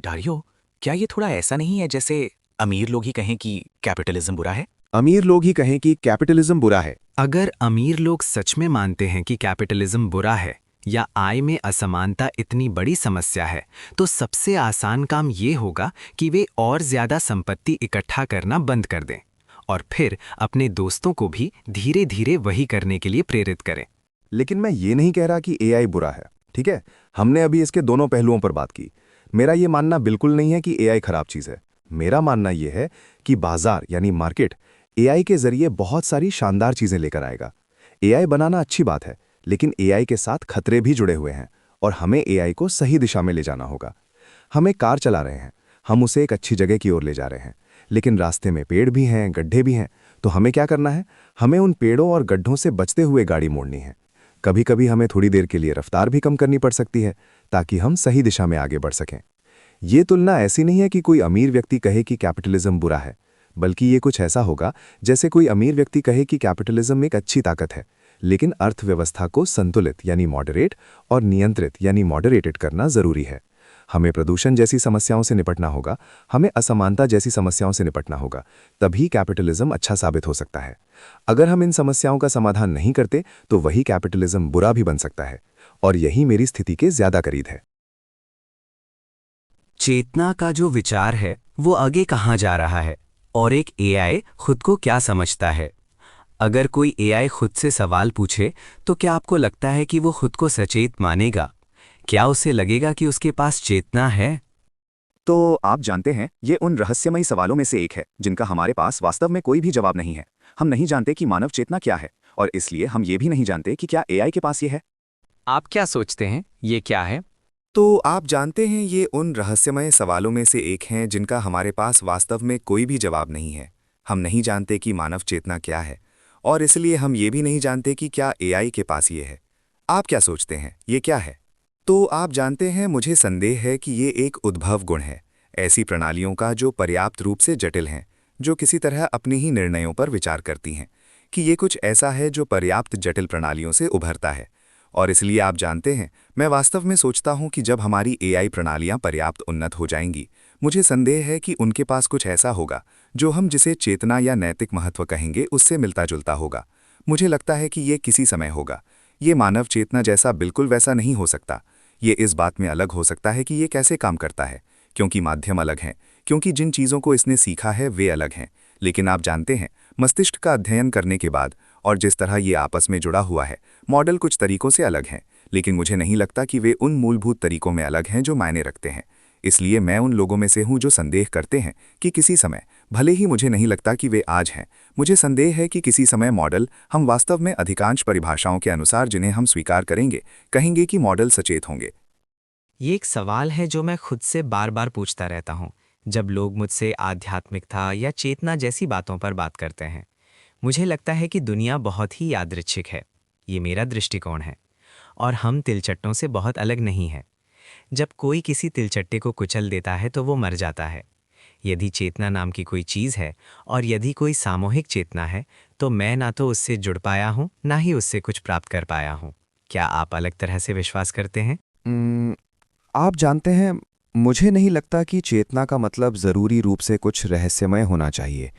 Dario, क्या ये थोड़ा ऐसा नहीं है जैसे अमीर लोग ही कहें कि कैपिटलिज्म बुरा है? अमीर लोग ही कहें कि कैपिटलिज्म बुरा है। अगर अमीर लोग सच में मानते हैं कि कैपिटलिज्म बुरा है या आय में असमानता इतनी बड़ी समस्या है, तो सबसे आसान काम ये होगा कि वे और ज्यादा संपत्ति इकट्ठा करना बंद कर दें और फिर अपने दोस्तों को भी धीरे धीरे वही करने के लिए प्रेरित करें। लेकिन मैं ये नहीं कह रहा कि एआई बुरा है, ठीक है? हमने अभी इसके दोनों पहलुओं पर बात की। मेरा ये मानना बिल्कुल नहीं है कि एआई खराब चीज़ है। मेरा मानना ये है कि बाजार यानी मार्केट एआई के जरिए बहुत सारी शानदार चीज़ें लेकर आएगा। एआई बनाना अच्छी बात है, लेकिन एआई के साथ खतरे भी जुड़े हुए हैं और हमें एआई को सही दिशा में ले जाना होगा। हम एक कार चला रहे हैं, हम उसे एक अच्छी जगह की ओर ले जा रहे हैं, लेकिन रास्ते में पेड़ भी हैं, गड्ढे भी हैं, तो हमें क्या करना है? हमें उन पेड़ों और गड्ढों से बचते हुए गाड़ी मोड़नी है। कभी-कभी हमें थोड़ी देर के लिए रफ्तार भी कम करनी पड़ सकती है ताकि हम सही दिशा में आगे बढ़ सकें। ये तुलना ऐसी नहीं है कि कोई अमीर व्यक्ति कहे कि कैपिटलिज्म बुरा है, बल्कि ये कुछ ऐसा होगा जैसे कोई अमीर व्यक्ति कहे कि कैपिटलिज्म एक अच्छी ताकत है, लेकिन अर्थव्यवस्था को संतुलित यानी मॉडरेट और नियंत्रित यानी मॉडरेटेड करना जरूरी है। हमें प्रदूषण जैसी समस्याओं से निपटना होगा, हमें असमानता जैसी समस्याओं से निपटना होगा, तभी कैपिटलिज्म अच्छा साबित हो सकता है। अगर हम इन समस्याओं का समाधान नहीं करते तो वही कैपिटलिज्म बुरा भी बन सकता है, और यही मेरी स्थिति के ज्यादा करीब है। चेतना का जो विचार है वो आगे कहाँ जा रहा है और एक एआई खुद को क्या समझता है? अगर कोई एआई खुद से सवाल पूछे तो क्या आपको लगता है कि वो खुद को सचेत मानेगा? क्या उसे लगेगा कि उसके पास चेतना है? तो आप जानते हैं, ये उन रहस्यमयी सवालों में से एक है जिनका हमारे पास वास्तव में कोई भी जवाब नहीं है। हम नहीं जानते कि मानव चेतना क्या है, और इसलिए हम ये भी नहीं जानते कि क्या एआई के पास ये है। आप क्या सोचते हैं, ये क्या है? तो आप जानते हैं, ये उन रहस्यमय सवालों में से एक हैं जिनका हमारे पास वास्तव में कोई भी जवाब नहीं है। हम नहीं जानते कि मानव चेतना क्या है, और इसलिए हम ये भी नहीं जानते कि क्या एआई के पास ये है। आप क्या सोचते हैं, ये क्या है? तो आप जानते हैं, मुझे संदेह है कि ये एक उद्भव गुण है, ऐसी प्रणालियों का जो पर्याप्त रूप से जटिल हैं, जो किसी तरह अपनी ही निर्णयों पर विचार करती हैं, कि ये कुछ ऐसा है जो पर्याप्त जटिल प्रणालियों से उभरता है। और इसलिए आप जानते हैं, मैं वास्तव में सोचता हूं कि जब हमारी एआई प्रणालियां पर्याप्त उन्नत हो जाएंगी, मुझे संदेह है कि उनके पास कुछ ऐसा होगा जो हम जिसे चेतना या नैतिक महत्व कहेंगे उससे मिलता जुलता होगा। मुझे लगता है कि ये किसी समय होगा। ये मानव चेतना जैसा बिल्कुल वैसा नहीं हो सकता। ये इस बात में अलग हो सकता है कि ये कैसे काम करता है, क्योंकि माध्यम अलग हैं, क्योंकि जिन चीज़ों को इसने सीखा है वे अलग हैं। लेकिन आप जानते हैं, मस्तिष्क का अध्ययन करने के बाद और जिस तरह ये आपस में जुड़ा हुआ है, मॉडल कुछ तरीकों से अलग हैं, लेकिन मुझे नहीं लगता कि वे उन मूलभूत तरीकों में अलग हैं जो मायने रखते हैं। इसलिए मैं उन लोगों में से हूं जो संदेह करते हैं कि किसी समय, भले ही मुझे नहीं लगता कि वे आज हैं, मुझे संदेह है कि किसी समय मॉडल, हम वास्तव में अधिकांश परिभाषाओं के अनुसार जिन्हें हम स्वीकार करेंगे, कहेंगे कि मॉडल सचेत होंगे। ये एक सवाल है जो मैं खुद से बार बार पूछता रहता हूँ जब लोग मुझसे आध्यात्मिकता या चेतना जैसी बातों पर बात करते हैं। मुझे लगता है कि दुनिया बहुत ही यादृच्छिक है। ये मेरा दृष्टिकोण है और हम तिलचट्टों से बहुत अलग नहीं हैं। जब कोई किसी तिलचट्टे को कुचल देता है तो वो मर जाता है। यदि चेतना नाम की कोई चीज़ है और यदि कोई सामूहिक चेतना है, तो मैं ना तो उससे जुड़ पाया हूँ ना ही उससे कुछ प्राप्त कर पाया हूँ। क्या आप अलग तरह से विश्वास करते हैं? आप जानते हैं, मुझे नहीं लगता कि चेतना का मतलब ज़रूरी रूप से कुछ रहस्यमय होना चाहिए,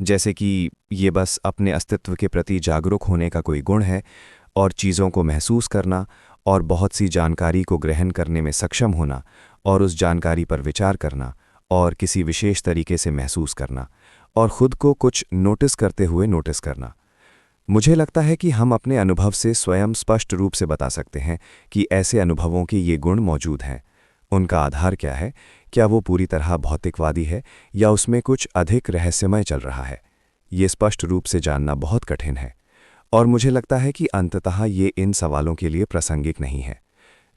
जैसे कि ये बस अपने अस्तित्व के प्रति जागरूक होने का कोई गुण है और चीज़ों को महसूस करना और बहुत सी जानकारी को ग्रहण करने में सक्षम होना और उस जानकारी पर विचार करना और किसी विशेष तरीके से महसूस करना और खुद को कुछ नोटिस करते हुए नोटिस करना। मुझे लगता है कि हम अपने अनुभव से स्वयं स्पष्ट रूप से बता सकते हैं कि ऐसे अनुभवों के ये गुण मौजूद हैं। उनका आधार क्या है? क्या वो पूरी तरह भौतिकवादी है या उसमें कुछ अधिक रहस्यमय चल रहा है? ये स्पष्ट रूप से जानना बहुत कठिन है, और मुझे लगता है कि अंततः ये इन सवालों के लिए प्रासंगिक नहीं है।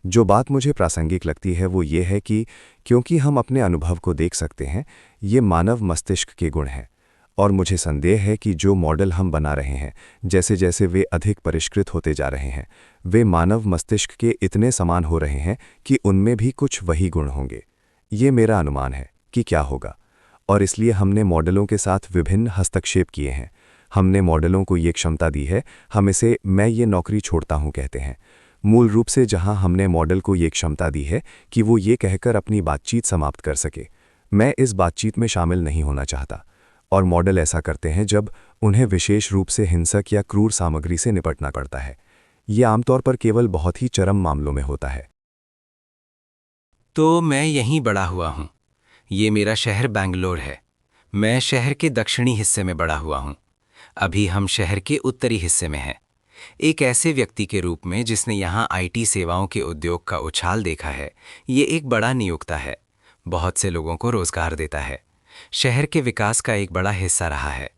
जो बात मुझे प्रासंगिक लगती है वो ये है कि क्योंकि हम अपने अनुभव को देख सकते हैं, ये मानव मस्तिष्क के गुण हैं, और मुझे संदेह है कि जो मॉडल हम बना रहे हैं, जैसे जैसे वे अधिक परिष्कृत होते जा रहे हैं, वे मानव मस्तिष्क के इतने समान हो रहे हैं कि उनमें भी कुछ वही गुण होंगे। ये मेरा अनुमान है कि क्या होगा, और इसलिए हमने मॉडलों के साथ विभिन्न हस्तक्षेप किए हैं। हमने मॉडलों को ये क्षमता दी है, हम इसे मैं ये नौकरी छोड़ता हूँ कहते हैं। मूल रूप से जहां हमने मॉडल को ये क्षमता दी है कि वो ये कहकर अपनी बातचीत समाप्त कर सके, मैं इस बातचीत में शामिल नहीं होना चाहता। और मॉडल ऐसा करते हैं जब उन्हें विशेष रूप से हिंसक या क्रूर सामग्री से निपटना पड़ता है। ये आमतौर पर केवल बहुत ही चरम मामलों में होता है। तो मैं यहीं बड़ा हुआ हूँ। ये मेरा शहर बेंगलोर है। मैं शहर के दक्षिणी हिस्से में बड़ा हुआ हूँ। अभी हम शहर के उत्तरी हिस्से में हैं। एक ऐसे व्यक्ति के रूप में जिसने यहाँ आईटी सेवाओं के उद्योग का उछाल देखा है, ये एक बड़ा नियोक्ता है। बहुत से लोगों को रोजगार देता है। शहर के विकास का एक बड़ा हिस्सा रहा है।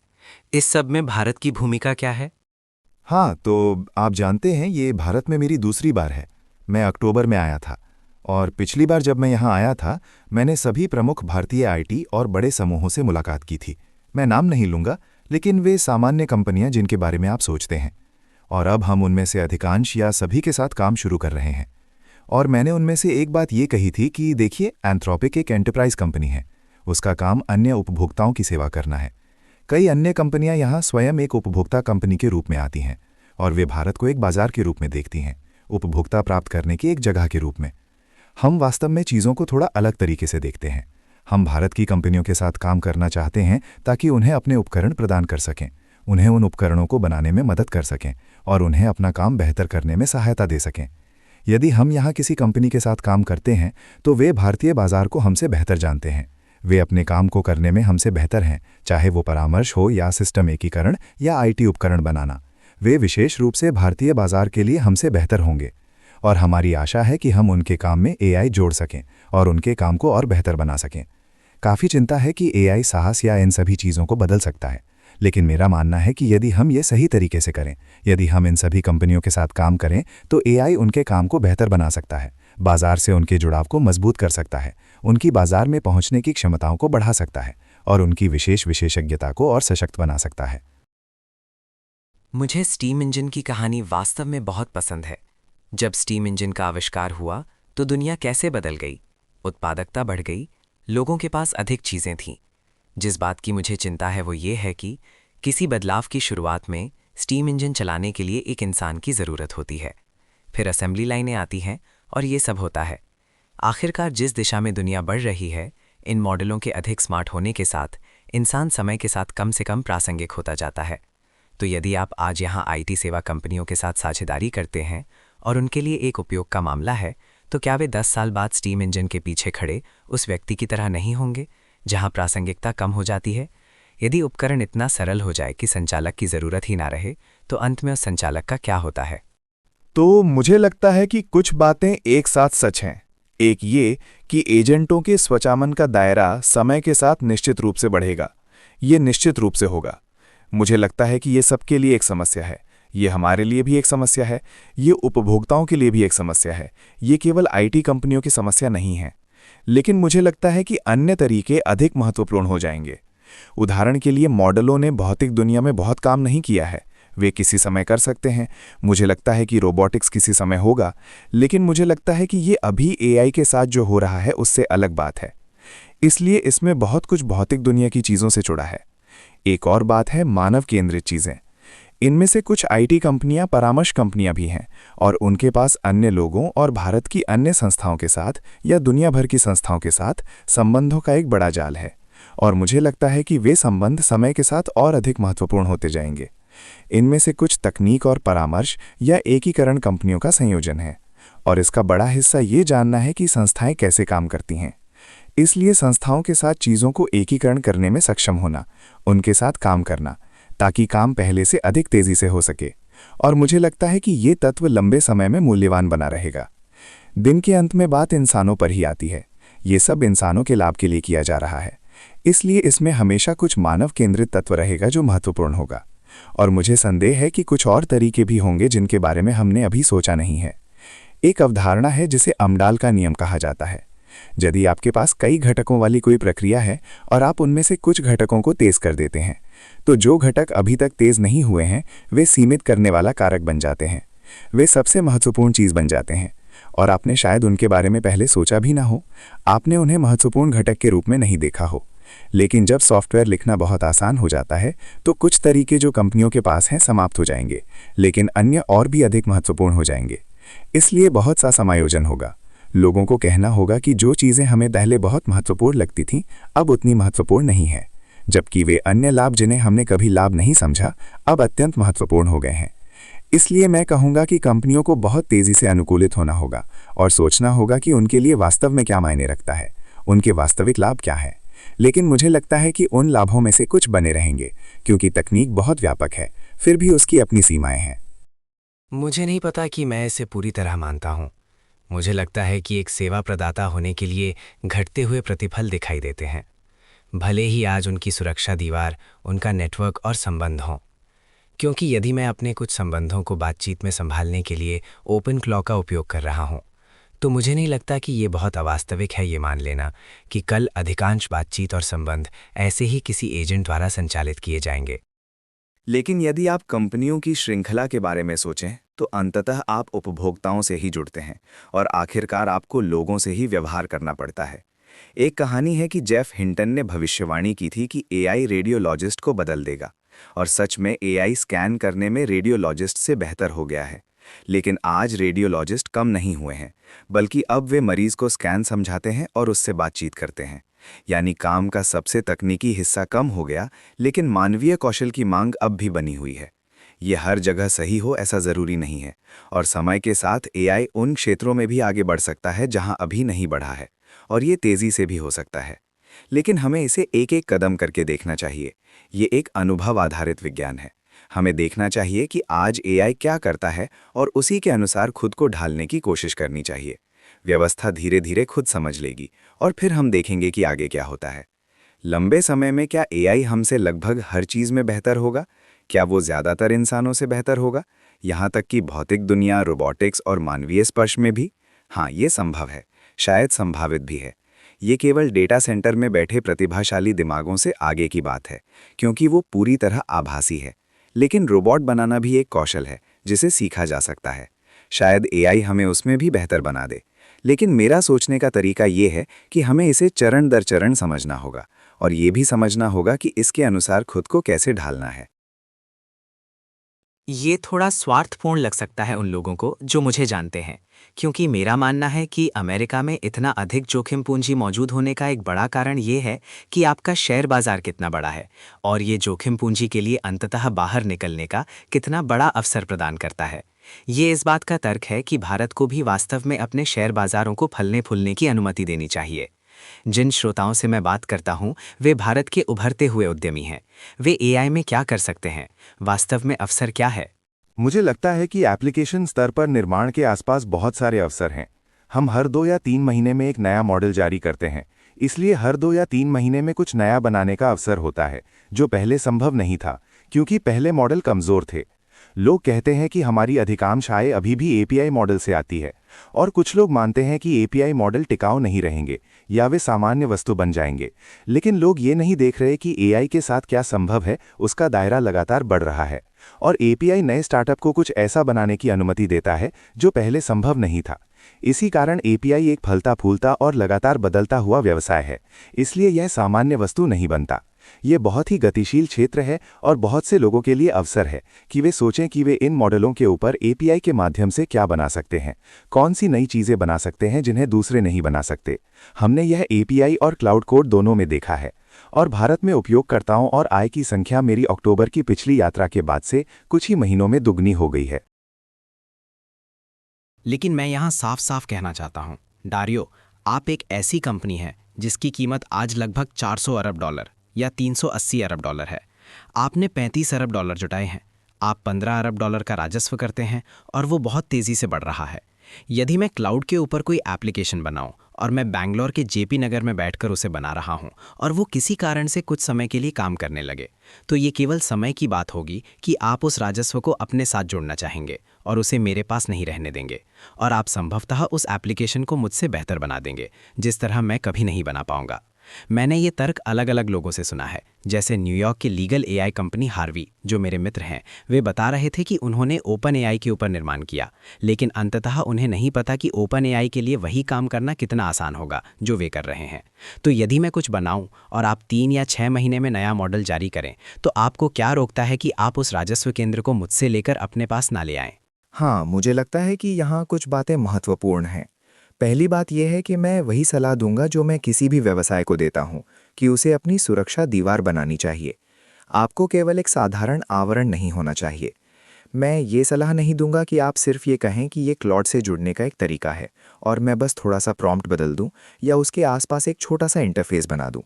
इस सब में भारत की भूमिका क्या है? हाँ, तो आप जानते हैं ये भारत में मेरी दूसरी बार है। मैं अक्टूबर में आया था और पिछली बार जब मैं यहाँ आया था मैंने सभी प्रमुख भारतीय आईटी और बड़े समूहों से मुलाकात की थी। मैं नाम नहीं लूँगा, लेकिन वे सामान्य कंपनियां जिनके बारे में आप सोचते हैं। और अब हम उनमें से अधिकांश या सभी के साथ काम शुरू कर रहे हैं। और मैंने उनमें से एक बात ये कही थी कि देखिए, एंथ्रोपिक एक एंटरप्राइज कंपनी है। उसका काम अन्य उपभोक्ताओं की सेवा करना है। कई अन्य कंपनियां यहाँ स्वयं एक उपभोक्ता कंपनी के रूप में आती हैं और वे भारत को एक बाजार के रूप में देखती हैं, उपभोक्ता प्राप्त करने की एक जगह के रूप में। हम वास्तव में चीज़ों को थोड़ा अलग तरीके से देखते हैं। हम भारत की कंपनियों के साथ काम करना चाहते हैं ताकि उन्हें अपने उपकरण प्रदान कर सकें, उन्हें उन उपकरणों को बनाने में मदद कर सकें और उन्हें अपना काम बेहतर करने में सहायता दे सकें। यदि हम यहाँ किसी कंपनी के साथ काम करते हैं तो वे भारतीय बाजार को हमसे बेहतर जानते हैं। वे अपने काम को करने में हमसे बेहतर हैं, चाहे वो परामर्श हो या सिस्टम एकीकरण या आईटी उपकरण बनाना। वे विशेष रूप से भारतीय बाजार के लिए हमसे बेहतर होंगे और हमारी आशा है कि हम उनके काम में एआई जोड़ सकें और उनके काम को और बेहतर बना सकें। काफ़ी चिंता है कि एआई साहस या इन सभी चीज़ों को बदल सकता है, लेकिन मेरा मानना है कि यदि हम ये सही तरीके से करें, यदि हम इन सभी कंपनियों के साथ काम करें, तो एआई उनके काम को बेहतर बना सकता है, बाजार से उनके जुड़ाव को मजबूत कर सकता है, उनकी बाजार में पहुंचने की क्षमताओं को बढ़ा सकता है और उनकी विशेषज्ञता को और सशक्त बना सकता है। मुझे स्टीम इंजन की कहानी वास्तव में बहुत पसंद है। जब स्टीम इंजन का आविष्कार हुआ तो दुनिया कैसे बदल गई। उत्पादकता बढ़ गई, लोगों के पास अधिक चीज़ें थीं। जिस बात की मुझे चिंता है वो ये है कि किसी बदलाव की शुरुआत में स्टीम इंजन चलाने के लिए एक इंसान की ज़रूरत होती है, फिर असेंबली लाइनें आती हैं और ये सब होता है। आखिरकार जिस दिशा में दुनिया बढ़ रही है, इन मॉडलों के अधिक स्मार्ट होने के साथ इंसान समय के साथ कम से कम प्रासंगिक होता जाता है। तो यदि आप आज यहाँ आईटी सेवा कंपनियों के साथ साझेदारी करते हैं और उनके लिए एक उपयोग का मामला है, तो क्या वे 10 साल बाद स्टीम इंजन के पीछे खड़े उस व्यक्ति की तरह नहीं होंगे जहां प्रासंगिकता कम हो जाती है? यदि उपकरण इतना सरल हो जाए कि संचालक की ज़रूरत ही ना रहे, तो अंत में उस संचालक का क्या होता है? तो मुझे लगता है कि कुछ बातें एक साथ सच हैं। एक ये कि एजेंटों के स्वचामन का दायरा समय के साथ निश्चित रूप से बढ़ेगा। ये निश्चित रूप से होगा। मुझे लगता है कि ये सबके लिए एक समस्या है। ये हमारे लिए भी एक समस्या है, ये उपभोक्ताओं के लिए भी एक समस्या है। ये केवल आईटी कंपनियों की समस्या नहीं है, लेकिन मुझे लगता है कि अन्य तरीके अधिक महत्वपूर्ण हो जाएंगे। उदाहरण के लिए, मॉडलों ने भौतिक दुनिया में बहुत काम नहीं किया है। वे किसी समय कर सकते हैं। मुझे लगता है कि रोबोटिक्स किसी समय होगा, लेकिन मुझे लगता है कि ये अभी एआई के साथ जो हो रहा है उससे अलग बात है। इसलिए इसमें बहुत कुछ भौतिक दुनिया की चीज़ों से जुड़ा है। एक और बात है मानव केंद्रित चीज़ें। इनमें से कुछ आईटी कंपनियां परामर्श कंपनियां भी हैं और उनके पास अन्य लोगों और भारत की अन्य संस्थाओं के साथ या दुनिया भर की संस्थाओं के साथ संबंधों का एक बड़ा जाल है और मुझे लगता है कि वे संबंध समय के साथ और अधिक महत्वपूर्ण होते जाएंगे। इनमें से कुछ तकनीक और परामर्श या एकीकरण कंपनियों का संयोजन है और इसका बड़ा हिस्सा ये जानना है कि संस्थाएं कैसे काम करती हैं। इसलिए संस्थाओं के साथ चीज़ों को एकीकरण करने में सक्षम होना, उनके साथ काम करना ताकि काम पहले से अधिक तेजी से हो सके। और मुझे लगता है कि ये तत्व लंबे समय में मूल्यवान बना रहेगा। दिन के अंत में बात इंसानों पर ही आती है। ये सब इंसानों के लाभ के लिए किया जा रहा है, इसलिए इसमें हमेशा कुछ मानव केंद्रित तत्व रहेगा जो महत्वपूर्ण होगा। और मुझे संदेह है कि कुछ और तरीके भी होंगे जिनके बारे में हमने अभी सोचा नहीं है। एक अवधारणा है जिसे अमडाल का नियम कहा जाता है। यदि आपके पास कई घटकों वाली कोई प्रक्रिया है और आप उनमें से कुछ घटकों को तेज कर देते हैं, तो जो घटक अभी तक तेज नहीं हुए हैं वे सीमित करने वाला कारक बन जाते हैं। वे सबसे महत्वपूर्ण चीज़ बन जाते हैं और आपने शायद उनके बारे में पहले सोचा भी ना हो। आपने उन्हें महत्वपूर्ण घटक के रूप में नहीं देखा हो। लेकिन जब सॉफ्टवेयर लिखना बहुत आसान हो जाता है तो कुछ तरीके जो कंपनियों के पास हैं समाप्त हो जाएंगे, लेकिन अन्य और भी अधिक महत्वपूर्ण हो जाएंगे। इसलिए बहुत सा समायोजन होगा। लोगों को कहना होगा कि जो चीज़ें हमें पहले बहुत महत्वपूर्ण लगती थीं अब उतनी महत्वपूर्ण नहीं है, जबकि वे अन्य लाभ जिन्हें हमने कभी लाभ नहीं समझा अब अत्यंत महत्वपूर्ण हो गए हैं। इसलिए मैं कहूँगा कि कंपनियों को बहुत तेज़ी से अनुकूलित होना होगा और सोचना होगा कि उनके लिए वास्तव में क्या मायने रखता है, उनके वास्तविक लाभ क्या है। लेकिन मुझे लगता है कि उन लाभों में से कुछ बने रहेंगे, क्योंकि तकनीक बहुत व्यापक है, फिर भी उसकी अपनी सीमाएं हैं। मुझे नहीं पता कि मैं इसे पूरी तरह मानता हूँ। मुझे लगता है कि एक सेवा प्रदाता होने के लिए घटते हुए प्रतिफल दिखाई देते हैं, भले ही आज उनकी सुरक्षा दीवार उनका नेटवर्क और संबंध हों। क्योंकि यदि मैं अपने कुछ संबंधों को बातचीत में संभालने के लिए ओपन क्लॉ का उपयोग कर रहा हूँ, तो मुझे नहीं लगता कि ये बहुत अवास्तविक है ये मान लेना कि कल अधिकांश बातचीत और संबंध ऐसे ही किसी एजेंट द्वारा संचालित किए जाएंगे। लेकिन यदि आप कंपनियों की श्रृंखला के बारे में सोचें तो अंततः आप उपभोक्ताओं से ही जुड़ते हैं और आखिरकार आपको लोगों से ही व्यवहार करना पड़ता है। एक कहानी है कि जेफ हिंटन ने भविष्यवाणी की थी कि एआई रेडियोलॉजिस्ट को बदल देगा, और सच में एआई स्कैन करने में रेडियोलॉजिस्ट से बेहतर हो गया है। लेकिन आज रेडियोलॉजिस्ट कम नहीं हुए हैं, बल्कि अब वे मरीज को स्कैन समझाते हैं और उससे बातचीत करते हैं। यानी काम का सबसे तकनीकी हिस्सा कम हो गया, लेकिन मानवीय कौशल की मांग अब भी बनी हुई है। ये हर जगह सही हो ऐसा ज़रूरी नहीं है, और समय के साथ एआई उन क्षेत्रों में भी आगे बढ़ सकता है जहां अभी नहीं बढ़ा है, और ये तेज़ी से भी हो सकता है। लेकिन हमें इसे एक एक कदम करके देखना चाहिए। ये एक अनुभव आधारित विज्ञान है। हमें देखना चाहिए कि आज एआई क्या करता है और उसी के अनुसार खुद को ढालने की कोशिश करनी चाहिए। व्यवस्था धीरे धीरे खुद समझ लेगी और फिर हम देखेंगे कि आगे क्या होता है। लंबे समय में क्या एआई हमसे लगभग हर चीज़ में बेहतर होगा? क्या वो ज़्यादातर इंसानों से बेहतर होगा, यहाँ तक कि भौतिक दुनिया, रोबोटिक्स और मानवीय स्पर्श में भी? हाँ, ये संभव है, शायद संभावित भी है। ये केवल डेटा सेंटर में बैठे प्रतिभाशाली दिमागों से आगे की बात है, क्योंकि वो पूरी तरह आभासी है। लेकिन रोबोट बनाना भी एक कौशल है जिसे सीखा जा सकता है। शायद एआई हमें उसमें भी बेहतर बना दे, लेकिन मेरा सोचने का तरीका ये है कि हमें इसे चरण दर चरण समझना होगा और ये भी समझना होगा कि इसके अनुसार खुद को कैसे ढालना है। ये थोड़ा स्वार्थपूर्ण लग सकता है उन लोगों को जो मुझे जानते हैं, क्योंकि मेरा मानना है कि अमेरिका में इतना अधिक जोखिम पूंजी मौजूद होने का एक बड़ा कारण ये है कि आपका शेयर बाजार कितना बड़ा है और ये जोखिम पूंजी के लिए अंततः बाहर निकलने का कितना बड़ा अवसर प्रदान करता है। ये इस बात का तर्क है कि भारत को भी वास्तव में अपने शेयर बाजारों को फलने फूलने की अनुमति देनी चाहिए। जिन श्रोताओं से मैं बात करता हूं, वे भारत के उभरते हुए उद्यमी हैं। वे एआई में क्या कर सकते हैं? वास्तव में अवसर क्या है? मुझे लगता है कि एप्लीकेशन स्तर पर निर्माण के आसपास बहुत सारे अवसर हैं। हम हर 2 या 3 महीने में एक नया मॉडल जारी करते हैं, इसलिए हर 2 या 3 महीने में कुछ नया बनाने का अवसर होता है, जो पहले संभव नहीं था, क्योंकि पहले मॉडल कमज़ोर थे। लोग कहते हैं कि हमारी अधिकांश आय अभी भी एपीआई मॉडल से आती है, और कुछ लोग मानते हैं कि एपीआई मॉडल टिकाऊ नहीं रहेंगे या वे सामान्य वस्तु बन जाएंगे। लेकिन लोग ये नहीं देख रहे कि एआई के साथ क्या संभव है, उसका दायरा लगातार बढ़ रहा है, और एपीआई नए स्टार्टअप को कुछ ऐसा बनाने की अनुमति देता है जो पहले संभव नहीं था। इसी कारण एपीआई एक फलता फूलता और लगातार बदलता हुआ व्यवसाय है, इसलिए यह सामान्य वस्तु नहीं बनता। ये बहुत ही गतिशील क्षेत्र है और बहुत से लोगों के लिए अवसर है कि वे सोचें कि वे इन मॉडलों के ऊपर एपीआई के माध्यम से क्या बना सकते हैं, कौन सी नई चीज़ें बना सकते हैं जिन्हें दूसरे नहीं बना सकते। हमने यह एपीआई और क्लाउड कोड दोनों में देखा है, और भारत में उपयोगकर्ताओं और आय की संख्या मेरी अक्टूबर की पिछली यात्रा के बाद से कुछ ही महीनों में दुगनी हो गई है। लेकिन मैं यहाँ साफ साफ कहना चाहता हूँ, डारियो, आप एक ऐसी कंपनी है जिसकी कीमत आज लगभग 400 अरब डॉलर या 380 अरब डॉलर है। आपने 35 अरब डॉलर जुटाए हैं। आप 15 अरब डॉलर का राजस्व करते हैं और वो बहुत तेज़ी से बढ़ रहा है। यदि मैं क्लाउड के ऊपर कोई एप्लीकेशन बनाऊं और मैं बैंगलोर के जेपी नगर में बैठकर उसे बना रहा हूं और वो किसी कारण से कुछ समय के लिए काम करने लगे, तो ये केवल समय की बात होगी कि आप उस राजस्व को अपने साथ जोड़ना चाहेंगे और उसे मेरे पास नहीं रहने देंगे, और आप संभवतः उस एप्लीकेशन को मुझसे बेहतर बना देंगे जिस तरह मैं कभी नहीं बना पाऊंगा। मैंने ये तर्क अलग अलग लोगों से सुना है, जैसे न्यूयॉर्क की लीगल एआई कंपनी हार्वी, जो मेरे मित्र हैं। वे बता रहे थे कि उन्होंने ओपन एआई के ऊपर निर्माण किया, लेकिन अंततः उन्हें नहीं पता कि ओपन एआई के लिए वही काम करना कितना आसान होगा जो वे कर रहे हैं। तो यदि मैं कुछ बनाऊं और आप 3 या 6 महीने में नया मॉडल जारी करें, तो आपको क्या रोकता है कि आप उस राजस्व केंद्र को मुझसे लेकर अपने पास ना ले आएं? हाँ, मुझे लगता है कि यहाँ कुछ बातें महत्वपूर्ण हैं। पहली बात यह है कि मैं वही सलाह दूंगा जो मैं किसी भी व्यवसाय को देता हूँ, कि उसे अपनी सुरक्षा दीवार बनानी चाहिए। आपको केवल एक साधारण आवरण नहीं होना चाहिए। मैं ये सलाह नहीं दूंगा कि आप सिर्फ ये कहें कि ये क्लॉड से जुड़ने का एक तरीका है और मैं बस थोड़ा सा प्रॉम्प्ट बदल दूं या उसके आसपास एक छोटा सा इंटरफेस बना दूं।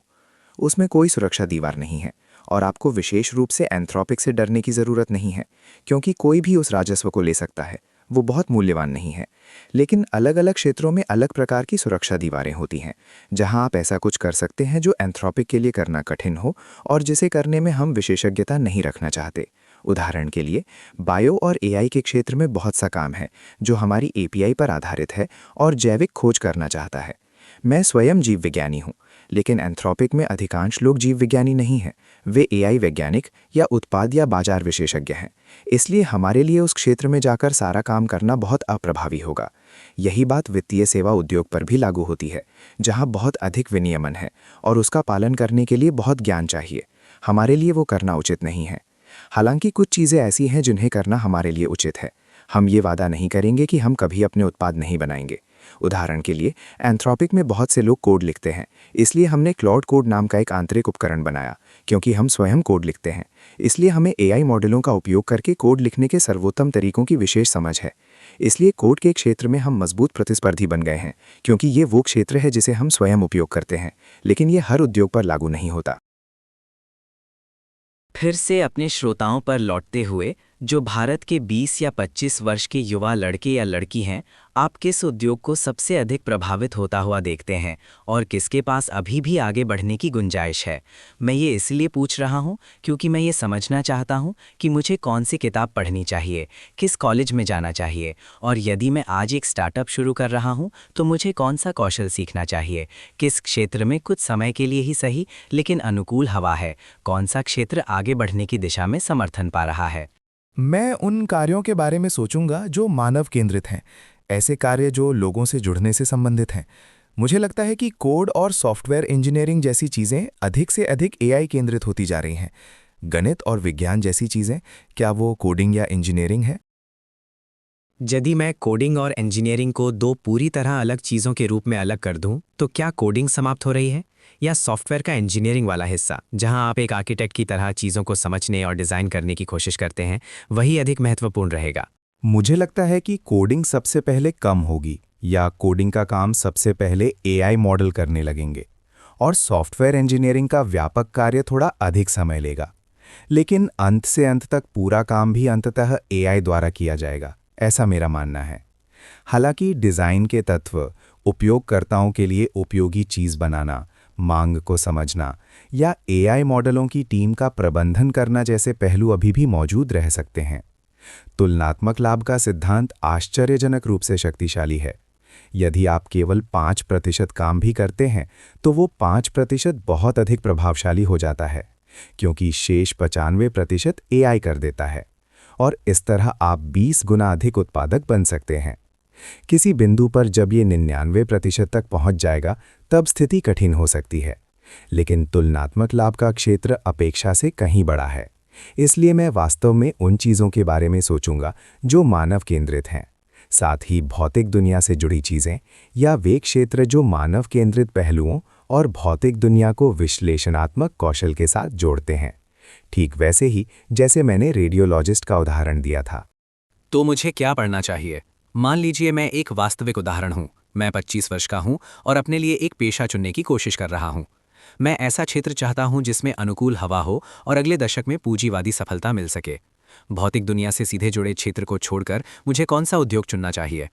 उसमें कोई सुरक्षा दीवार नहीं है और आपको विशेष रूप से एंथ्रोपिक से डरने की ज़रूरत नहीं है, क्योंकि कोई भी उस राजस्व को ले सकता है। वो बहुत मूल्यवान नहीं है। लेकिन अलग अलग क्षेत्रों में अलग प्रकार की सुरक्षा दीवारें होती हैं, जहां आप ऐसा कुछ कर सकते हैं जो एंथ्रोपिक के लिए करना कठिन हो और जिसे करने में हम विशेषज्ञता नहीं रखना चाहते। उदाहरण के लिए, बायो और एआई के क्षेत्र में बहुत सा काम है जो हमारी एपीआई पर आधारित है और जैविक खोज करना चाहता है। मैं स्वयं जीव विज्ञानी हूँ, लेकिन एंथ्रोपिक में अधिकांश लोग जीव विज्ञानी नहीं हैं। वे एआई वैज्ञानिक या उत्पाद या बाजार विशेषज्ञ हैं। इसलिए हमारे लिए उस क्षेत्र में जाकर सारा काम करना बहुत अप्रभावी होगा। यही बात वित्तीय सेवा उद्योग पर भी लागू होती है, जहाँ बहुत अधिक विनियमन है और उसका पालन करने के लिए बहुत ज्ञान चाहिए। हमारे लिए वो करना उचित नहीं है। हालांकि कुछ चीज़ें ऐसी हैं जिन्हें करना हमारे लिए उचित है। हम ये वादा नहीं करेंगे कि हम कभी अपने उत्पाद नहीं बनाएंगे। उदाहरण के लिए, एंथ्रोपिक में बहुत से लोग कोड लिखते हैं, इसलिए हमने क्लाउड कोड नाम का एक आंतरिक उपकरण बनाया। क्योंकि हम स्वयं कोड लिखते हैं, इसलिए हमें एआई मॉडलों का उपयोग करके कोड लिखने के सर्वोत्तम तरीकों की विशेष समझ है। इसलिए कोड के क्षेत्र में हम मजबूत प्रतिस्पर्धी बन गए हैं, क्योंकि ये वो क्षेत्र है जिसे हम स्वयं उपयोग करते हैं, लेकिन ये हर उद्योग पर लागू नहीं होता। फिर से अपने श्रोताओं पर लौटते हुए, जो भारत के 20 या 25 वर्ष के युवा लड़के या लड़की हैं, आप किस उद्योग को सबसे अधिक प्रभावित होता हुआ देखते हैं और किसके पास अभी भी आगे बढ़ने की गुंजाइश है? मैं ये इसलिए पूछ रहा हूँ क्योंकि मैं ये समझना चाहता हूँ कि मुझे कौन सी किताब पढ़नी चाहिए, किस कॉलेज में जाना चाहिए, और यदि मैं आज एक स्टार्टअप शुरू कर रहा हूँ तो मुझे कौन सा कौशल सीखना चाहिए, किस क्षेत्र में कुछ समय के लिए ही सही लेकिन अनुकूल हवा है, कौन सा क्षेत्र आगे बढ़ने की दिशा में समर्थन पा रहा है। मैं उन कार्यों के बारे में सोचूंगा जो मानव केंद्रित हैं, ऐसे कार्य जो लोगों से जुड़ने से संबंधित हैं। मुझे लगता है कि कोड और सॉफ्टवेयर इंजीनियरिंग जैसी चीज़ें अधिक से अधिक एआई केंद्रित होती जा रही हैं। गणित और विज्ञान जैसी चीज़ें, क्या वो कोडिंग या इंजीनियरिंग है? यदि मैं कोडिंग और इंजीनियरिंग को दो पूरी तरह अलग चीज़ों के रूप में अलग कर दूं, तो क्या कोडिंग समाप्त हो रही है? या सॉफ्टवेयर का इंजीनियरिंग वाला हिस्सा, जहां आप एक आर्किटेक्ट की तरह चीज़ों को समझने और डिज़ाइन करने की कोशिश करते हैं, वही अधिक महत्वपूर्ण रहेगा? मुझे लगता है कि कोडिंग सबसे पहले कम होगी, या कोडिंग का काम सबसे पहले एआई मॉडल करने लगेंगे, और सॉफ्टवेयर इंजीनियरिंग का व्यापक कार्य थोड़ा अधिक समय लेगा। लेकिन अंत से अंत तक पूरा काम भी अंततः एआई द्वारा किया जाएगा, ऐसा मेरा मानना है। हालांकि डिज़ाइन के तत्व, उपयोगकर्ताओं के लिए उपयोगी चीज़ बनाना, मांग को समझना या एआई मॉडलों की टीम का प्रबंधन करना जैसे पहलू अभी भी मौजूद रह सकते हैं। तुलनात्मक लाभ का सिद्धांत आश्चर्यजनक रूप से शक्तिशाली है। यदि आप केवल 5% काम भी करते हैं, तो वो 5% बहुत अधिक प्रभावशाली हो जाता है, क्योंकि शेष 95% एआई कर देता है, और इस तरह आप 20 गुना अधिक उत्पादक बन सकते हैं। किसी बिंदु पर जब ये 99% तक पहुंच जाएगा, तब स्थिति कठिन हो सकती है। लेकिन तुलनात्मक लाभ का क्षेत्र अपेक्षा से कहीं बड़ा है। इसलिए मैं वास्तव में उन चीज़ों के बारे में सोचूंगा जो मानव केंद्रित हैं, साथ ही भौतिक दुनिया से जुड़ी चीज़ें या वे क्षेत्र जो मानव केंद्रित पहलुओं और भौतिक दुनिया को विश्लेषणात्मक कौशल के साथ जोड़ते हैं, ठीक वैसे ही जैसे मैंने रेडियोलॉजिस्ट का उदाहरण दिया था। तो मुझे क्या पढ़ना चाहिए? मान लीजिए मैं एक वास्तविक उदाहरण हूँ। मैं 25 वर्ष का हूँ और अपने लिए एक पेशा चुनने की कोशिश कर रहा हूँ। मैं ऐसा क्षेत्र चाहता हूँ जिसमें अनुकूल हवा हो और अगले दशक में पूंजीवादी सफलता मिल सके। भौतिक दुनिया से सीधे जुड़े क्षेत्र को छोड़कर मुझे कौन सा उद्योग चुनना चाहिए?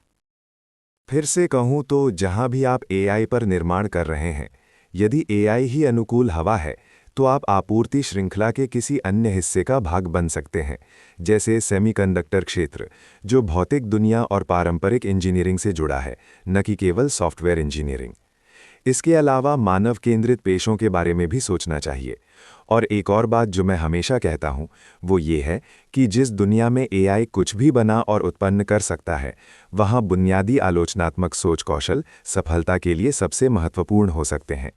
फिर से कहूँ तो जहाँ भी आप एआई पर निर्माण कर रहे हैं, यदि एआई ही अनुकूल हवा है, तो आप आपूर्ति श्रृंखला के किसी अन्य हिस्से का भाग बन सकते हैं, जैसे सेमीकंडक्टर क्षेत्र, जो भौतिक दुनिया और पारंपरिक इंजीनियरिंग से जुड़ा है, न कि केवल सॉफ्टवेयर इंजीनियरिंग। इसके अलावा मानव केंद्रित पेशों के बारे में भी सोचना चाहिए। और एक और बात जो मैं हमेशा कहता हूँ, वो ये है कि जिस दुनिया में एआई कुछ भी बना और उत्पन्न कर सकता है, वहाँ बुनियादी आलोचनात्मक सोच कौशल सफलता के लिए सबसे महत्वपूर्ण हो सकते हैं।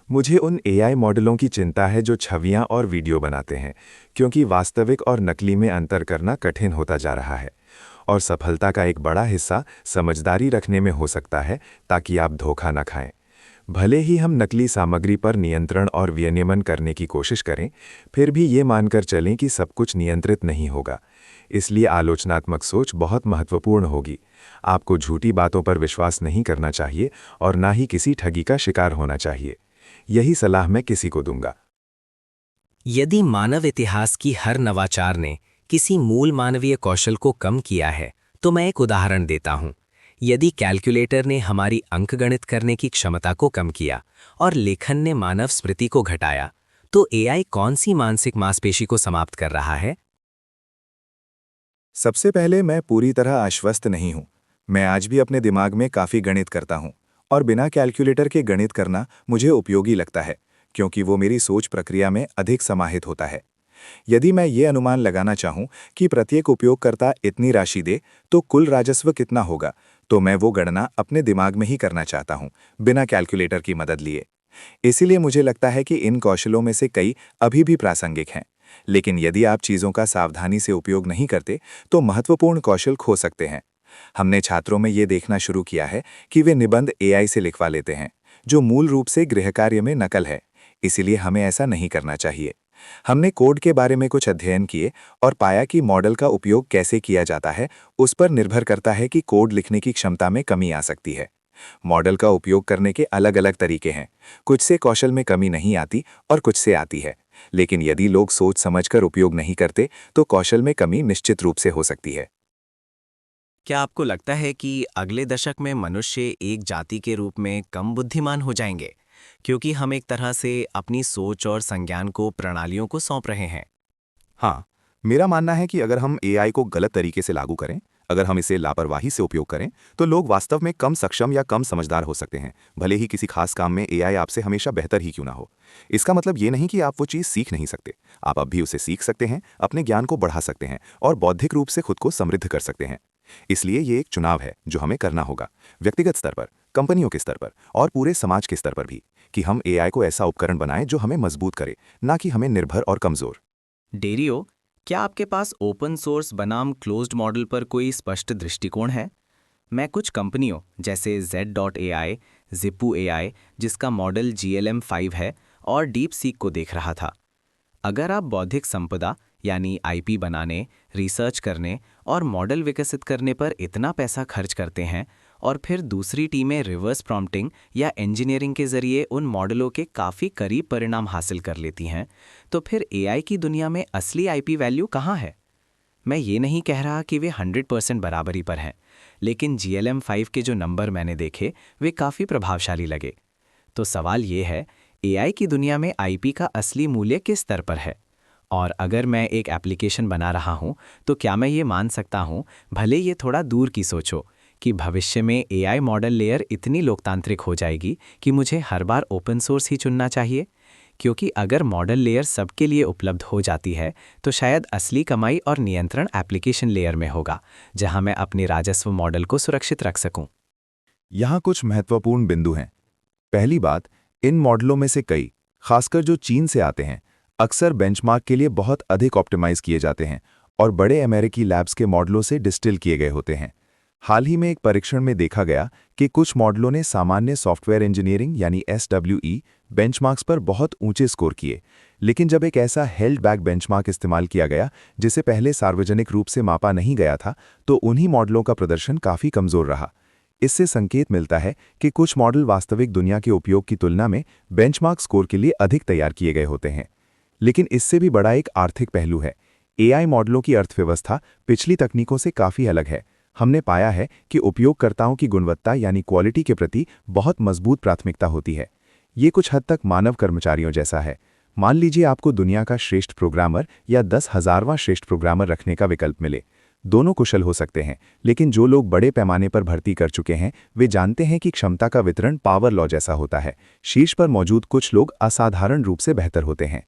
मुझे उन एआई मॉडलों की चिंता है जो छवियां और वीडियो बनाते हैं, क्योंकि वास्तविक और नकली में अंतर करना कठिन होता जा रहा है। और सफलता का एक बड़ा हिस्सा समझदारी रखने में हो सकता है ताकि आप धोखा न खाएं। भले ही हम नकली सामग्री पर नियंत्रण और विनियमन करने की कोशिश करें, फिर भी ये मानकर चलें कि सब कुछ नियंत्रित नहीं होगा। इसलिए आलोचनात्मक सोच बहुत महत्वपूर्ण होगी। आपको झूठी बातों पर विश्वास नहीं करना चाहिए और ना ही किसी ठगी का शिकार होना चाहिए। यही सलाह मैं किसी को दूंगा। यदि मानव इतिहास की हर नवाचार ने किसी मूल मानवीय कौशल को कम किया है, तो मैं एक उदाहरण देता हूं। यदि कैलकुलेटर ने हमारी अंकगणित करने की क्षमता को कम किया और लेखन ने मानव स्मृति को घटाया, तो एआई कौन सी मानसिक मांसपेशी को समाप्त कर रहा है? सबसे पहले मैं पूरी तरह आश्वस्त नहीं हूं। मैं आज भी अपने दिमाग में काफ़ी गणित करता हूं और बिना कैलकुलेटर के गणित करना मुझे उपयोगी लगता है, क्योंकि वो मेरी सोच प्रक्रिया में अधिक समाहित होता है। यदि मैं ये अनुमान लगाना चाहूं कि प्रत्येक उपयोगकर्ता इतनी राशि दे तो कुल राजस्व कितना होगा, तो मैं वो गणना अपने दिमाग में ही करना चाहता हूं, बिना कैलकुलेटर की मदद लिए। इसीलिए मुझे लगता है कि इन कौशलों में से कई अभी भी प्रासंगिक हैं, लेकिन यदि आप चीज़ों का सावधानी से उपयोग नहीं करते तो महत्वपूर्ण कौशल खो सकते हैं। हमने छात्रों में ये देखना शुरू किया है कि वे निबंध एआई से लिखवा लेते हैं, जो मूल रूप से गृहकार्य में नकल है। इसीलिए हमें ऐसा नहीं करना चाहिए। हमने कोड के बारे में कुछ अध्ययन किए और पाया कि मॉडल का उपयोग कैसे किया जाता है उस पर निर्भर करता है कि कोड लिखने की क्षमता में कमी आ सकती है। मॉडल का उपयोग करने के अलग अलग तरीके हैं। कुछ से कौशल में कमी नहीं आती और कुछ से आती है, लेकिन यदि लोग सोच समझकर उपयोग नहीं करते तो कौशल में कमी निश्चित रूप से हो सकती है। क्या आपको लगता है कि अगले दशक में मनुष्य एक जाति के रूप में कम बुद्धिमान हो जाएंगे, क्योंकि हम एक तरह से अपनी सोच और संज्ञान को प्रणालियों को सौंप रहे हैं? हाँ, मेरा मानना है कि अगर हम एआई को गलत तरीके से लागू करें, अगर हम इसे लापरवाही से उपयोग करें, तो लोग वास्तव में कम सक्षम या कम समझदार हो सकते हैं, भले ही किसी खास काम में एआई आपसे हमेशा बेहतर ही क्यों ना हो। इसका मतलब ये नहीं कि आप वो चीज़ सीख नहीं सकते। आप अब भी उसे सीख सकते हैं, अपने ज्ञान को बढ़ा सकते हैं और बौद्धिक रूप से खुद को समृद्ध कर सकते हैं। इसलिए ये एक चुनाव है जो हमें करना होगा, व्यक्तिगत स्तर पर, कंपनियों के स्तर पर और पूरे समाज के स्तर पर भी, कि हम एआई को ऐसा उपकरण बनाएं जो हमें मजबूत करे, ना कि हमें निर्भर और कमजोर। डेरियो, क्या आपके पास ओपन सोर्स बनाम क्लोज्ड मॉडल पर कोई स्पष्ट दृष्टिकोण है? मैं कुछ कंपनियों जैसे Z.ai, Zippo AI, जिसका मॉडल GLM-5 है, और DeepSeek को देख रहा था। अगर आप बौद्धिक संपदा यानी IP बनाने, रिसर्च करने और मॉडल विकसित करने पर इतना पैसा खर्च करते हैं और फिर दूसरी टीमें रिवर्स प्रॉम्प्टिंग या इंजीनियरिंग के जरिए उन मॉडलों के काफ़ी करीब परिणाम हासिल कर लेती हैं, तो फिर AI की दुनिया में असली IP वैल्यू कहाँ है? मैं ये नहीं कह रहा कि वे 100% बराबरी पर हैं, लेकिन GLM-5 के जो नंबर मैंने देखे वे काफ़ी प्रभावशाली लगे। तो सवाल ये है, AI की दुनिया में IP का असली मूल्य किस स्तर पर है? और अगर मैं एक एप्लीकेशन बना रहा हूँ, तो क्या मैं ये मान सकता हूँ, भले ये थोड़ा दूर की सोच हो, कि भविष्य में AI मॉडल लेयर इतनी लोकतांत्रिक हो जाएगी कि मुझे हर बार ओपन सोर्स ही चुनना चाहिए? क्योंकि अगर मॉडल लेयर सबके लिए उपलब्ध हो जाती है, तो शायद असली कमाई और नियंत्रण एप्लीकेशन लेयर में होगा, जहां मैं अपने राजस्व मॉडल को सुरक्षित रख सकूं। यहाँ कुछ महत्वपूर्ण बिंदु हैं। पहली बात, इन मॉडलों में से कई, खासकर जो चीन से आते हैं, अक्सर बेंचमार्क के लिए बहुत अधिक ऑप्टिमाइज किए जाते हैं और बड़े अमेरिकी लैब्स के मॉडलों से डिस्टिल किए गए होते हैं। हाल ही में एक परीक्षण में देखा गया कि कुछ मॉडलों ने सामान्य सॉफ्टवेयर इंजीनियरिंग यानी SWE बेंचमार्क्स पर बहुत ऊंचे स्कोर किए, लेकिन जब एक ऐसा हेल्ड बैक बेंचमार्क इस्तेमाल किया गया जिसे पहले सार्वजनिक रूप से मापा नहीं गया था, तो उन्हीं मॉडलों का प्रदर्शन काफ़ी कमज़ोर रहा। इससे संकेत मिलता है कि कुछ मॉडल वास्तविक दुनिया के उपयोग की तुलना में बेंचमार्क स्कोर के लिए अधिक तैयार किए गए होते हैं। लेकिन इससे भी बड़ा एक आर्थिक पहलू है। AI मॉडलों की अर्थव्यवस्था पिछली तकनीकों से काफ़ी अलग है। हमने पाया है कि उपयोगकर्ताओं की गुणवत्ता यानी क्वालिटी के प्रति बहुत मजबूत प्राथमिकता होती है। ये कुछ हद तक मानव कर्मचारियों जैसा है। मान लीजिए आपको दुनिया का श्रेष्ठ प्रोग्रामर या 10,000वां श्रेष्ठ प्रोग्रामर रखने का विकल्प मिले। दोनों कुशल हो सकते हैं, लेकिन जो लोग बड़े पैमाने पर भर्ती कर चुके हैं वे जानते हैं कि क्षमता का वितरण पावर लॉ जैसा होता है। शीर्ष पर मौजूद कुछ लोग असाधारण रूप से बेहतर होते हैं।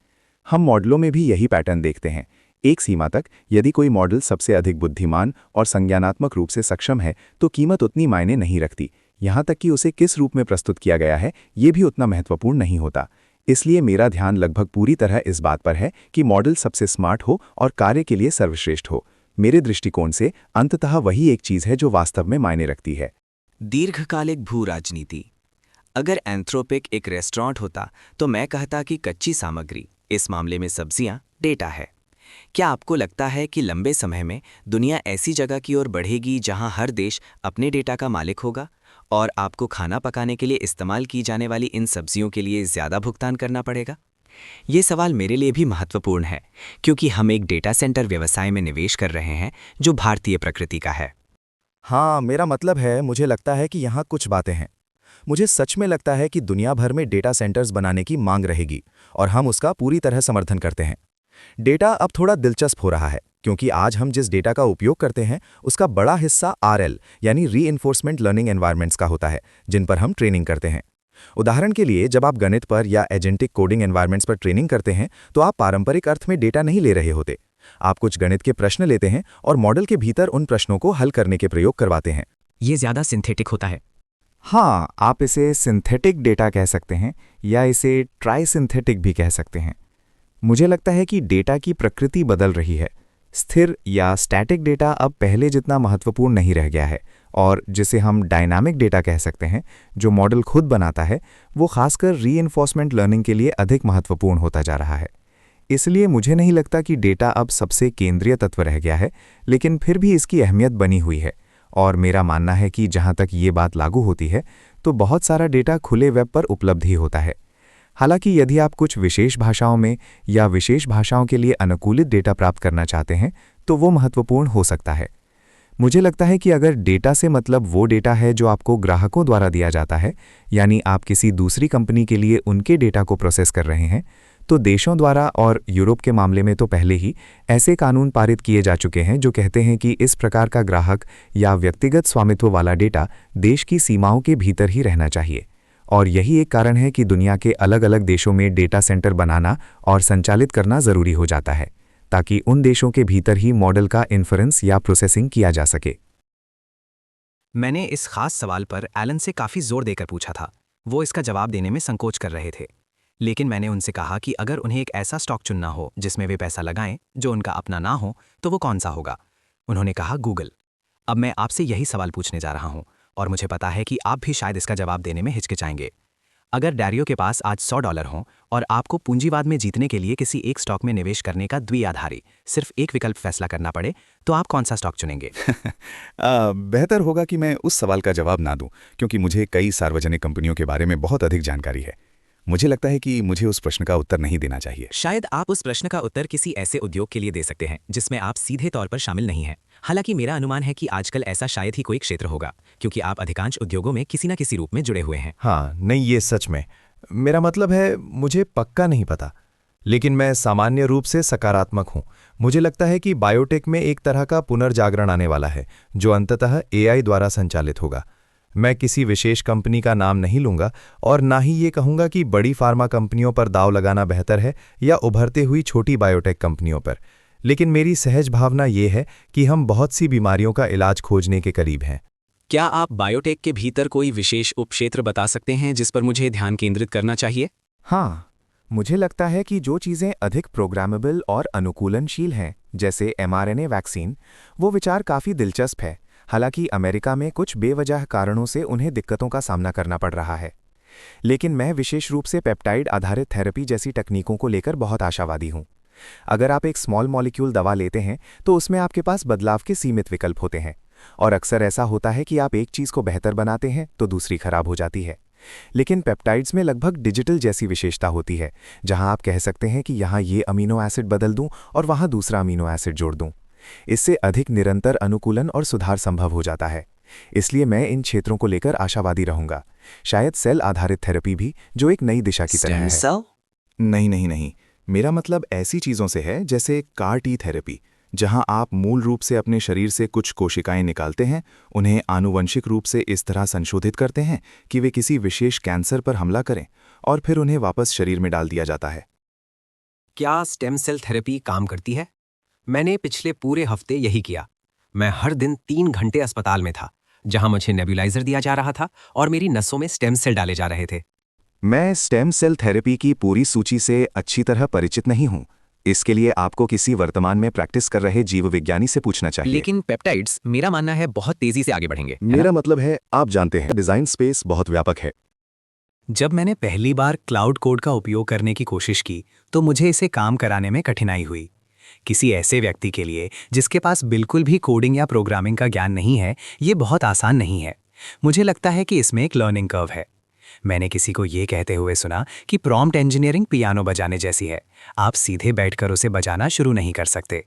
हम मॉडलों में भी यही पैटर्न देखते हैं। एक सीमा तक यदि कोई मॉडल सबसे अधिक बुद्धिमान और संज्ञानात्मक रूप से सक्षम है तो कीमत उतनी मायने नहीं रखती। यहाँ तक कि उसे किस रूप में प्रस्तुत किया गया है ये भी उतना महत्वपूर्ण नहीं होता। इसलिए मेरा ध्यान लगभग पूरी तरह इस बात पर है कि मॉडल सबसे स्मार्ट हो और कार्य के लिए सर्वश्रेष्ठ हो। मेरे दृष्टिकोण से अंततः वही एक चीज़ है जो वास्तव में मायने रखती है। दीर्घकालिक भू राजनीति। अगर एंथ्रोपिक एक रेस्टोरेंट होता तो मैं कहता कि कच्ची सामग्री, इस मामले में सब्जियां, डेटा है। क्या आपको लगता है कि लंबे समय में दुनिया ऐसी जगह की ओर बढ़ेगी जहां हर देश अपने डेटा का मालिक होगा और आपको खाना पकाने के लिए इस्तेमाल की जाने वाली इन सब्जियों के लिए ज़्यादा भुगतान करना पड़ेगा? ये सवाल मेरे लिए भी महत्वपूर्ण है क्योंकि हम एक डेटा सेंटर व्यवसाय में निवेश कर रहे हैं जो भारतीय प्रकृति का है। हाँ, मेरा मतलब है, मुझे लगता है कि यहाँ कुछ बातें हैं। मुझे सच में लगता है कि दुनिया भर में डेटा सेंटर्स बनाने की मांग रहेगी और हम उसका पूरी तरह समर्थन करते हैं। डेटा अब थोड़ा दिलचस्प हो रहा है क्योंकि आज हम जिस डेटा का उपयोग करते हैं उसका बड़ा हिस्सा आरएल यानी रीइंफोर्समेंट लर्निंग एनवायरनमेंट्स का होता है, जिन पर हम ट्रेनिंग करते हैं। उदाहरण के लिए, जब आप गणित पर या एजेंटिक कोडिंग एनवायरनमेंट्स पर ट्रेनिंग करते हैं तो आप पारंपरिक अर्थ में डेटा नहीं ले रहे होते। आप कुछ गणित के प्रश्न लेते हैं और मॉडल के भीतर उन प्रश्नों को हल करने के प्रयोग करवाते हैं। ये ज़्यादा सिंथेटिक होता है। हाँ, आप इसे सिंथेटिक डेटा कह सकते हैं या इसे ट्राई सिंथेटिक भी कह सकते हैं। मुझे लगता है कि डेटा की प्रकृति बदल रही है। स्थिर या स्टैटिक डेटा अब पहले जितना महत्वपूर्ण नहीं रह गया है और जिसे हम डायनामिक डेटा कह सकते हैं, जो मॉडल खुद बनाता है, वो खासकर रीइंफोर्समेंट लर्निंग के लिए अधिक महत्वपूर्ण होता जा रहा है। इसलिए मुझे नहीं लगता कि डेटा अब सबसे केंद्रीय तत्व रह गया है, लेकिन फिर भी इसकी अहमियत बनी हुई है और मेरा मानना है कि जहाँ तक ये बात लागू होती है तो बहुत सारा डेटा खुले वेब पर उपलब्ध ही होता है। हालांकि यदि आप कुछ विशेष भाषाओं में या विशेष भाषाओं के लिए अनुकूलित डेटा प्राप्त करना चाहते हैं तो वो महत्वपूर्ण हो सकता है। मुझे लगता है कि अगर डेटा से मतलब वो डेटा है जो आपको ग्राहकों द्वारा दिया जाता है, यानी आप किसी दूसरी कंपनी के लिए उनके डेटा को प्रोसेस कर रहे हैं, तो देशों द्वारा और यूरोप के मामले में तो पहले ही ऐसे कानून पारित किए जा चुके हैं जो कहते हैं कि इस प्रकार का ग्राहक या व्यक्तिगत स्वामित्व वाला डेटा देश की सीमाओं के भीतर ही रहना चाहिए। और यही एक कारण है कि दुनिया के अलग अलग देशों में डेटा सेंटर बनाना और संचालित करना ज़रूरी हो जाता है, ताकि उन देशों के भीतर ही मॉडल का इन्फरेंस या प्रोसेसिंग किया जा सके। मैंने इस खास सवाल पर एलन से काफ़ी जोर देकर पूछा था। वो इसका जवाब देने में संकोच कर रहे थे, लेकिन मैंने उनसे कहा कि अगर उन्हें एक ऐसा स्टॉक चुनना हो जिसमें वे पैसा लगाएं जो उनका अपना ना हो, तो वो कौन सा होगा? उन्होंने कहा गूगल। अब मैं आपसे यही सवाल पूछने जा रहा हूं और मुझे पता है कि आप भी शायद इसका जवाब देने में हिचकिचाएंगे। अगर डैरियो के पास आज $100 हों और आपको पूंजीवाद में जीतने के लिए किसी एक स्टॉक में निवेश करने का द्विआधारी सिर्फ एक विकल्प फैसला करना पड़े, तो आप कौन सा स्टॉक चुनेंगे? बेहतर होगा कि मैं उस सवाल का जवाब ना दूं, क्योंकि मुझे कई सार्वजनिक कंपनियों के बारे में बहुत अधिक जानकारी है। मुझे लगता है कि मुझे उस प्रश्न का उत्तर नहीं देना चाहिए। शायद आप उस प्रश्न का उत्तर किसी ऐसे उद्योग के लिए दे सकते हैं जिसमें आप सीधे तौर पर शामिल नहीं हैं। हालांकि मेरा अनुमान है कि आजकल ऐसा शायद ही कोई क्षेत्र होगा, क्योंकि आप अधिकांश उद्योगों में किसी न किसी रूप में जुड़े हुए हैं। हाँ, नहीं, ये सच में, मेरा मतलब है, मुझे पक्का नहीं पता, लेकिन मैं सामान्य रूप से सकारात्मक हूँ। मुझे लगता है कि बायोटेक में एक तरह का पुनर्जागरण आने वाला है जो अंततः एआई द्वारा संचालित होगा। मैं किसी विशेष कंपनी का नाम नहीं लूंगा और ना ही ये कहूंगा कि बड़ी फार्मा कंपनियों पर दाव लगाना बेहतर है या उभरते हुई छोटी बायोटेक कंपनियों पर, लेकिन मेरी सहज भावना ये है कि हम बहुत सी बीमारियों का इलाज खोजने के करीब हैं। क्या आप बायोटेक के भीतर कोई विशेष उपक्षेत्र बता सकते हैं जिस पर मुझे ध्यान केंद्रित करना चाहिए? हाँ, मुझे लगता है कि जो चीज़ें अधिक प्रोग्रामेबल और अनुकूलनशील हैं, जैसे mRNA वैक्सीन, वो विचार काफ़ी दिलचस्प है। हालांकि अमेरिका में कुछ बेवजह कारणों से उन्हें दिक्कतों का सामना करना पड़ रहा है। लेकिन मैं विशेष रूप से पेप्टाइड आधारित थेरेपी जैसी तकनीकों को लेकर बहुत आशावादी हूँ। अगर आप एक स्मॉल मॉलिक्यूल दवा लेते हैं तो उसमें आपके पास बदलाव के सीमित विकल्प होते हैं, और अक्सर ऐसा होता है कि आप एक चीज़ को बेहतर बनाते हैं तो दूसरी खराब हो जाती है। लेकिन पेप्टाइड्स में लगभग डिजिटल जैसी विशेषता होती है, जहां आप कह सकते हैं कि यहाँ ये अमीनो एसिड बदल दूं और वहाँ दूसरा अमीनो एसिड जोड़ दूं। इससे अधिक निरंतर अनुकूलन और सुधार संभव हो जाता है। इसलिए मैं इन क्षेत्रों को लेकर आशावादी रहूंगा। शायद सेल आधारित थेरेपी भी, जो एक नई दिशा की तरह है। नहीं, मेरा मतलब ऐसी चीज़ों से है जैसे कार टी थेरेपी, जहां आप मूल रूप से अपने शरीर से कुछ कोशिकाएं निकालते हैं, उन्हें आनुवंशिक रूप से इस तरह संशोधित करते हैं कि वे किसी विशेष कैंसर पर हमला करें और फिर उन्हें वापस शरीर में डाल दिया जाता है। क्या स्टेम सेल थेरेपी काम करती है? मैंने पिछले पूरे हफ्ते यही किया। मैं हर दिन 3 घंटे अस्पताल में था, जहां मुझे नेबुलाइजर दिया जा रहा था और मेरी नसों में स्टेम सेल डाले जा रहे थे। मैं स्टेम सेल थेरेपी की पूरी सूची से अच्छी तरह परिचित नहीं हूं। इसके लिए आपको किसी वर्तमान में प्रैक्टिस कर रहे जीव विज्ञानी से पूछना चाहिए। लेकिन पेप्टाइड्स मेरा मानना है बहुत तेजी से आगे बढ़ेंगे, है ना? मेरा मतलब है, आप जानते हैं डिजाइन स्पेस बहुत व्यापक है। जब मैंने पहली बार क्लाउड कोड का उपयोग करने की कोशिश की तो मुझे इसे काम कराने में कठिनाई हुई। किसी ऐसे व्यक्ति के लिए जिसके पास बिल्कुल भी कोडिंग या प्रोग्रामिंग का ज्ञान नहीं है, ये बहुत आसान नहीं है। मुझे लगता है कि इसमें एक लर्निंग कर्व है। मैंने किसी को ये कहते हुए सुना कि प्रॉम्प्ट इंजीनियरिंग पियानो बजाने जैसी है, आप सीधे बैठकर उसे बजाना शुरू नहीं कर सकते।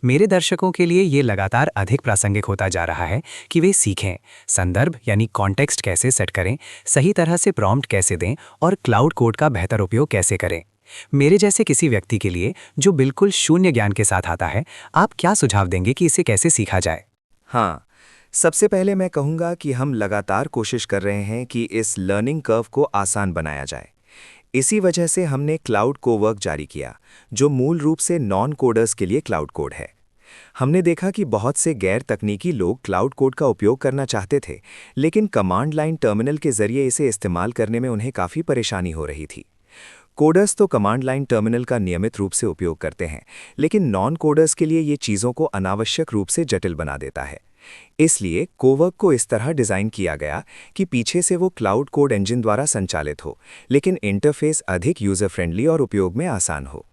मेरे दर्शकों के लिए ये लगातार अधिक प्रासंगिक होता जा रहा है कि वे सीखें संदर्भ यानी कॉन्टेक्स्ट कैसे सेट करें, सही तरह से प्रॉम्प्ट कैसे दें और क्लाउड कोड का बेहतर उपयोग कैसे करें। मेरे जैसे किसी व्यक्ति के लिए जो बिल्कुल शून्य ज्ञान के साथ आता है, आप क्या सुझाव देंगे कि इसे कैसे सीखा जाए? हाँ, सबसे पहले मैं कहूँगा कि हम लगातार कोशिश कर रहे हैं कि इस लर्निंग कर्व को आसान बनाया जाए। इसी वजह से हमने क्लाउड कोवर्क जारी किया, जो मूल रूप से नॉन कोडर्स के लिए क्लाउड कोड है। हमने देखा कि बहुत से गैर तकनीकी लोग क्लाउड कोड का उपयोग करना चाहते थे, लेकिन कमांड लाइन टर्मिनल के जरिए इसे इस्तेमाल करने में उन्हें काफ़ी परेशानी हो रही थी। कोडर्स तो कमांड लाइन टर्मिनल का नियमित रूप से उपयोग करते हैं, लेकिन नॉन कोडर्स के लिए ये चीज़ों को अनावश्यक रूप से जटिल बना देता है। इसलिए कोवर्क को इस तरह डिज़ाइन किया गया कि पीछे से वो क्लाउड कोड इंजन द्वारा संचालित हो, लेकिन इंटरफेस अधिक यूज़र फ्रेंडली और उपयोग में आसान हो।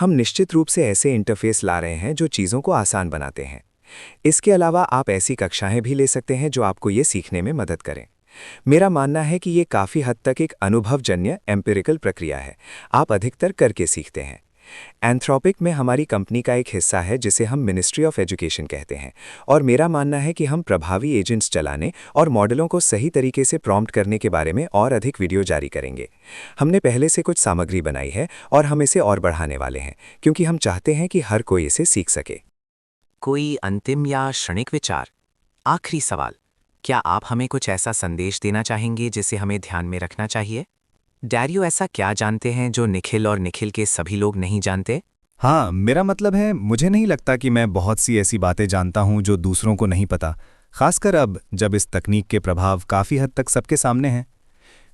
हम निश्चित रूप से ऐसे इंटरफेस ला रहे हैं जो चीज़ों को आसान बनाते हैं। इसके अलावा आप ऐसी कक्षाएं भी ले सकते हैं जो आपको ये सीखने में मदद करें। मेरा मानना है कि ये काफ़ी हद तक एक अनुभवजन्य एम्पिरिकल प्रक्रिया है, आप अधिकतर करके सीखते हैं। एंथ्रोपिक में हमारी कंपनी का एक हिस्सा है जिसे हम मिनिस्ट्री ऑफ एजुकेशन कहते हैं, और मेरा मानना है कि हम प्रभावी एजेंट्स चलाने और मॉडलों को सही तरीके से प्रॉम्प्ट करने के बारे में और अधिक वीडियो जारी करेंगे। हमने पहले से कुछ सामग्री बनाई है और हम इसे और बढ़ाने वाले हैं, क्योंकि हम चाहते हैं कि हर कोई इसे सीख सके। कोई अंतिम या क्षणिक विचार? आखिरी सवाल, क्या आप हमें कुछ ऐसा संदेश देना चाहेंगे जिसे हमें ध्यान में रखना चाहिए? डैरियो, ऐसा क्या जानते हैं जो निखिल और निखिल के सभी लोग नहीं जानते? हाँ, मेरा मतलब है, मुझे नहीं लगता कि मैं बहुत सी ऐसी बातें जानता हूँ जो दूसरों को नहीं पता, खासकर अब जब इस तकनीक के प्रभाव काफ़ी हद तक सबके सामने हैं।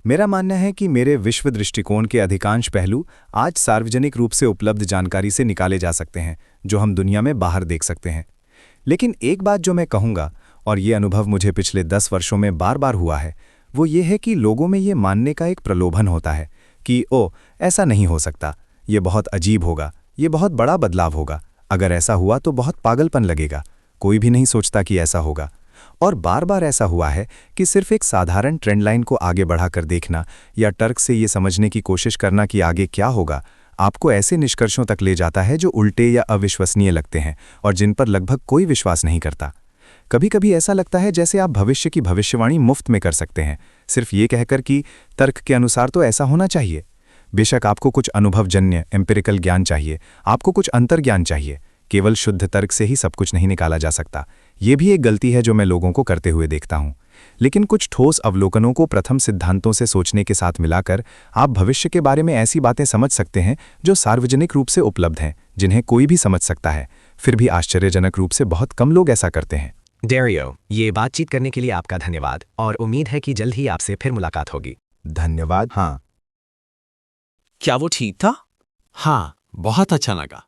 मेरा मानना है कि मेरे विश्व दृष्टिकोण के अधिकांश पहलू आज सार्वजनिक रूप से उपलब्ध जानकारी से निकाले जा सकते हैं, जो हम दुनिया में बाहर देख सकते हैं। लेकिन एक बात जो मैं कहूँगा, और ये अनुभव मुझे पिछले 10 वर्षों में बार बार हुआ है, वो ये है कि लोगों में ये मानने का एक प्रलोभन होता है कि ओ, ऐसा नहीं हो सकता, ये बहुत अजीब होगा, ये बहुत बड़ा बदलाव होगा, अगर ऐसा हुआ तो बहुत पागलपन लगेगा, कोई भी नहीं सोचता कि ऐसा होगा। और बार बार ऐसा हुआ है कि सिर्फ एक साधारण ट्रेंड लाइन को आगे बढ़ाकर देखना या तर्क से ये समझने की कोशिश करना कि आगे क्या होगा, आपको ऐसे निष्कर्षों तक ले जाता है जो उल्टे या अविश्वसनीय लगते हैं और जिन पर लगभग कोई विश्वास नहीं करता। कभी कभी ऐसा लगता है जैसे आप भविष्य की भविष्यवाणी मुफ्त में कर सकते हैं, सिर्फ ये कहकर कि तर्क के अनुसार तो ऐसा होना चाहिए। बेशक आपको कुछ अनुभवजन्य एम्पिरिकल ज्ञान चाहिए, आपको कुछ अंतर्ज्ञान चाहिए, केवल शुद्ध तर्क से ही सब कुछ नहीं निकाला जा सकता। ये भी एक गलती है जो मैं लोगों को करते हुए देखता हूँ। लेकिन कुछ ठोस अवलोकनों को प्रथम सिद्धांतों से सोचने के साथ मिलाकर आप भविष्य के बारे में ऐसी बातें समझ सकते हैं जो सार्वजनिक रूप से उपलब्ध हैं, जिन्हें कोई भी समझ सकता है। फिर भी आश्चर्यजनक रूप से बहुत कम लोग ऐसा करते हैं। डैरियो, ये बातचीत करने के लिए आपका धन्यवाद और उम्मीद है कि जल्द ही आपसे फिर मुलाकात होगी। धन्यवाद। हाँ, क्या वो ठीक था? हाँ, बहुत अच्छा लगा।